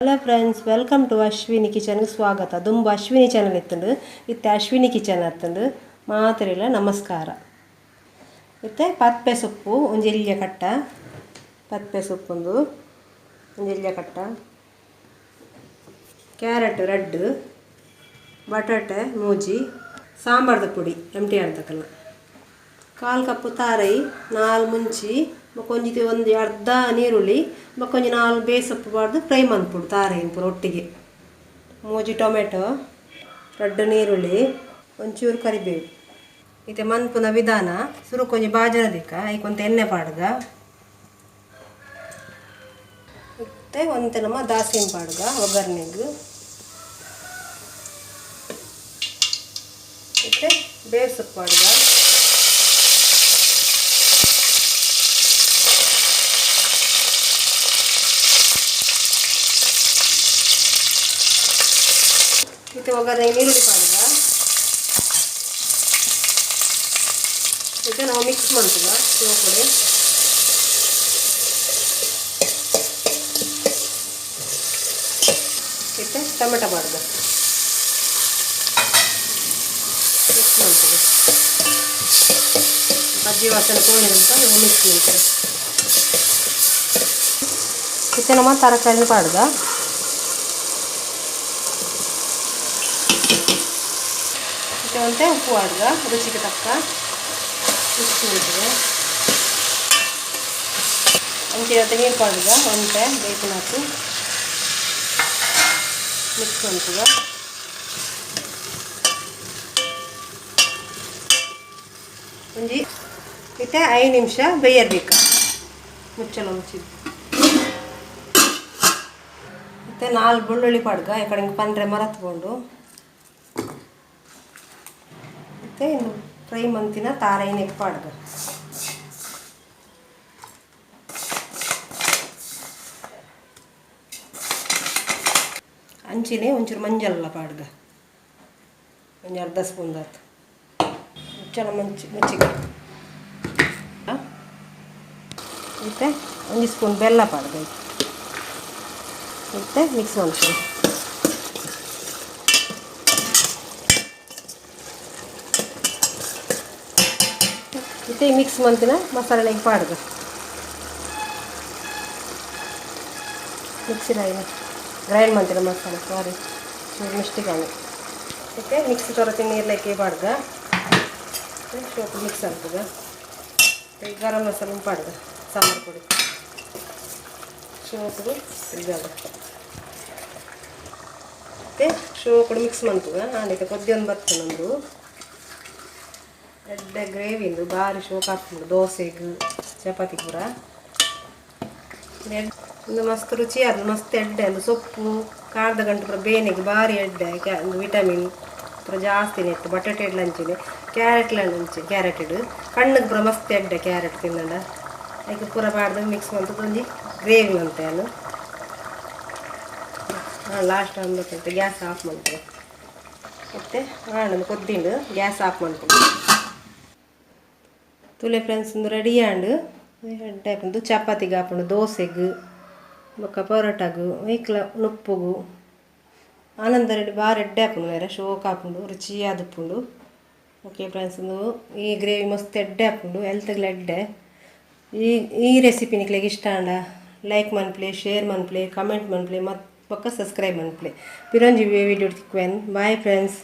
Hello friends, welcome to Ashwini ಕಿಚನ್ಗೆ ಸ್ವಾಗತ. ದುಂಬು ಅಶ್ವಿನಿ ಚಾನಲ್ ಎತ್ತುಂಡು ಇತ್ತೆ ಅಶ್ವಿನಿ ಕಿಚನ್ ಎತ್ತುಂಡು ಮಾತ್ರೆಲ್ಲ ನಮಸ್ಕಾರ. ಇತ್ತೆ ಪತ್ಪೆ ಸೊಪ್ಪು ಒಂಜಿ ಎಲ್ಯ ಕಟ್ಟ, ಪತ್ಪೆ ಸೊಪ್ಪುಂದು ಒಂಜಿ ಎಲ್ಯ ಕಟ್ಟ, ಕ್ಯಾರೆಟ್ ರೆಡ್, ಬಟಾಟೆ ಮೂಜಿ, ಸಾಂಬಾರ್ದ ಪುಡಿ ಎಂಟಿ ಅಂತಕಲ್ಲ, 1 ಕಪ್ ತಾರೈ, 4 ಮುಂಚಿ ಬೊಕೊಂಜಿ ಒಂದು ಅರ್ಧ ನೀರುಳ್ಳಿ ಬೊಕೊಂಜಿ 4 ಬೇಸೊಪ್ಪು ಬಾರ್ದು ಫ್ರೈ ಮನ್ಪುಡು ತಾರೈ ಪೂರ ಒಟ್ಟಿಗೆ, ಮೂಜಿ ಟೊಮೆಟೊ, ರೆಡ್ ನೀರುಳ್ಳಿ, ಒಂಚೂರು ಕರಿಬೇವು. ಇದು ಮನ್ಪುನ ವಿಧಾನ ಸುರುಕೊಂಜಿ ಬಾಜರದಿಕ್ಕ ಐಕೊಂತ ಎಣ್ಣೆ ಪಾಡ್ಗ ಮತ್ತೆ ಒಂತೆ ನಮ್ಮ ದಾಸಿನ ಪಾಡ್ಗ ಒಗ್ಗರಣೆಗೆ ಮತ್ತೆ ಬೇಸೊಪ್ಪು ಪಾಡ್ಗ ಮತ್ತೆ ಒಗ್ಗರಣೆ ನೀರುಳ್ಳಿ ಪಾಡ್ಗ ಮತ್ತೆ ನಾವು ಮಿಕ್ಸ್ ಮಾಡ್ತೀವ ಸೋಪುಡೆ ಮತ್ತೆ ಟೊಮೆಟೊ ಪಾಡ್ಗ ಮಿಕ್ಸ್ ಮಾಡ್ತೀವಿ. ಬಜ್ಜಿ ವಾಸನೆ ಕೋಣೆ ಅಂತ ನಾವು ಮಿಕ್ಸ್ ಮಾಡ್ತೀವಿ. ಮತ್ತೆ ನಮ್ಮ ತರಕಾರಿ ಪಾಡ್ಗ ಮತ್ತೆ ಉಪ್ಪು ಪಾಡ್ಗ ರುಚಿಗೆ ತಕ್ಕ ಮಿಕ್ಸ್ ಮಾಡ್ತೀವಿ. ಅಂಚೆ ಜೊತೆ ನೀರು ಪಾಡ್ಗ ಒಂಟೆ ಬೇಕನ್ ಹಾಕಿ ಮಿಕ್ಸ್ ಮಾಡ್ತೀವ. ಒಂಜಿ ಮತ್ತೆ 5 ನಿಮಿಷ ಬೇಯಬೇಕು ಮುಚ್ಚಳ ಮುಚ್ಚಿದ್ದು. ಮತ್ತು 4 ಬೆಳ್ಳುಳ್ಳಿ ಪಾಡ್ಗ ಈ ಕಡೆ ಪಂಡ್ರೆ ಮರತ್ಕೊಂಡು ಮತ್ತು ಇನ್ನು ಫ್ರೈ ಮಂತಿನ ತಾರೈ ನೆಕ್ ಪಾಡ್ಗ ಅಂಚಿನೇ ಒಂಚೂರು ಮಂಜಲ್ಲ ಪಾಡ್ಗ ಒಂದು ಅರ್ಧ ಸ್ಪೂನ್ ಆಯ್ತು ಮುಚ್ಚಳ ಮುಚ್ಚಿಗೆ ಮತ್ತು 1 ಸ್ಪೂನ್ ಬೆಲ್ಲ ಪಾಡ್ಗ ಮತ್ತು ಮಿಕ್ಸ್ ಮಾಡ್ತೀನಿ. ಮತ್ತು ಮಿಕ್ಸ್ ಮಾಡ್ತಿನ ಮಸಾಲೆಗೆ ಪಾಡ್ಗ ಮಿಕ್ಸಿನಾಗ ಗ್ರೈಂಡ್ ಮಾಡ್ತೀರ ಮಸಾಲೆ ಸಾರಿ ಮಿಸ್ಟೇಕ್ ಆಗಿ. ಮತ್ತು ಮಿಕ್ಸಿ ತೊರತಿ ನೀರ್ಲಕ್ಕೆ ಪಾಡ್ಗ ಸೋಪು ಮಿಕ್ಸ್ ಆಗ್ತದೆ. ಗರಂ ಮಸಾಲೆ ಪಾಡ್ಗ ಸಾಂಬಾರು ಪುಡಿ ಸೋಪು ಇದಾಗ ಮತ್ತು ಸೋಪು ಮಿಕ್ಸ್ ಮಾಡ್ತದೆ. ಅದಕ್ಕೆ ಕೊದ್ದಿಯೊಂದು ಬರ್ತದೆ ನಮ್ಮದು ಎಡ್ಡೆ ಗ್ರೇವಿಂದು ಭಾರಿ ಶೋಕ್ ಹಾಕ್ತದೆ ದೋಸೆಗೆ ಚಪಾತಿ ಪೂರ ಒಂದು ಮಸ್ತ್ ರುಚಿ ಅದು ಮಸ್ತ್ ಎಡ್ಡೆ ಒಂದು ಸೊಪ್ಪು ಕಾಡ್ದ ಗಂಟು ಪೂರ ಬೇನೆಗೆ ಭಾರಿ ಎಡ್ಡೆ ಒಂದು ವಿಟಮಿನ್ ಪೂರ ಜಾಸ್ತಿ ನೆಟ್ಟು ಬಟಾಟೆ ಎಡ್ಲ ಹಂಚಿದೆ ಕ್ಯಾರೆಟ್ ಹಂಚಿ ಕ್ಯಾರೆಟ್ ಇಡು ಕಣ್ಣಿಗೆ ಪೂರ ಮಸ್ತ್ ಎಡ್ಡೆ ಕ್ಯಾರೆಟ್ ತಿನ್ನಂಡ ಅದಕ್ಕೆ ಪೂರ ಬಾಡ್ದು ಮಿಕ್ಸ್ ಮಾಡ್ತದೆ ಒಂದು ಗ್ರೇವಿ ಅಂತ ನಾನು ಲಾಸ್ಟ್ ಅಂದ್ಬಿಟ್ಟು ಗ್ಯಾಸ್ ಆಫ್ ಮಾಡ್ತೇವೆ. ಮತ್ತು ನಾನು ಕೊದ್ದಿಂಡು ಗ್ಯಾಸ್ ಆಫ್ ಮಾಡ್ತೀನಿ. ತುಲೆ ಫ್ರೆಂಡ್ಸ್ ಒಂದು ರೆಡಿ ಆಂಡು ಎಡ್ಡೆ ಹಾಕೊಂಡು ಚಪಾತಿಗೆ ಹಾಕೊಂಡು ದೋಸೆಗೆ ಬೊಕ್ಕ ಪರೋಟಗೂ ವೈಕ್ಲ ನುಪ್ಪುಗು ಆನಂದ ರೆಡಿ ಬಾರಿ ಎಡ್ಡೆ ಹಾಕೊಂಡು ಬೇರೆ ಶೋಕ್ ಹಾಕೊಂಡು ರುಚಿ ಆದುಪ್ಪುಂಡು. ಓಕೆ ಫ್ರೆಂಡ್ಸ್, ಒಂದು ಈ ಗ್ರೇವಿ ಮಸ್ತ್ ಎಡ್ಡೆ ಹಾಕೊಂಡು ಹೆಲ್ತ್ಗೆ ಎಡ್ಡೆ. ಈ ರೆಸಿಪಿ ನಿಕ್ಲೆಗೆ ಇಷ್ಟ ಅಂಡ ಲೈಕ್ ಮನ್ಪ್ಲೆ, ಶೇರ್ ಮನ್ಪ್ಲೆ, ಕಮೆಂಟ್ ಮನ್ಪ್ಲೆ ಮತ್ತು ಪಕ್ಕ ಸಬ್ಸ್ಕ್ರೈಬ್ ಮನ್ಪ್ಲೆ. ಪಿರೊಂಜಿ ವಿಡಿಯೋ ತಿಕ್ವೇನ್. Bye friends.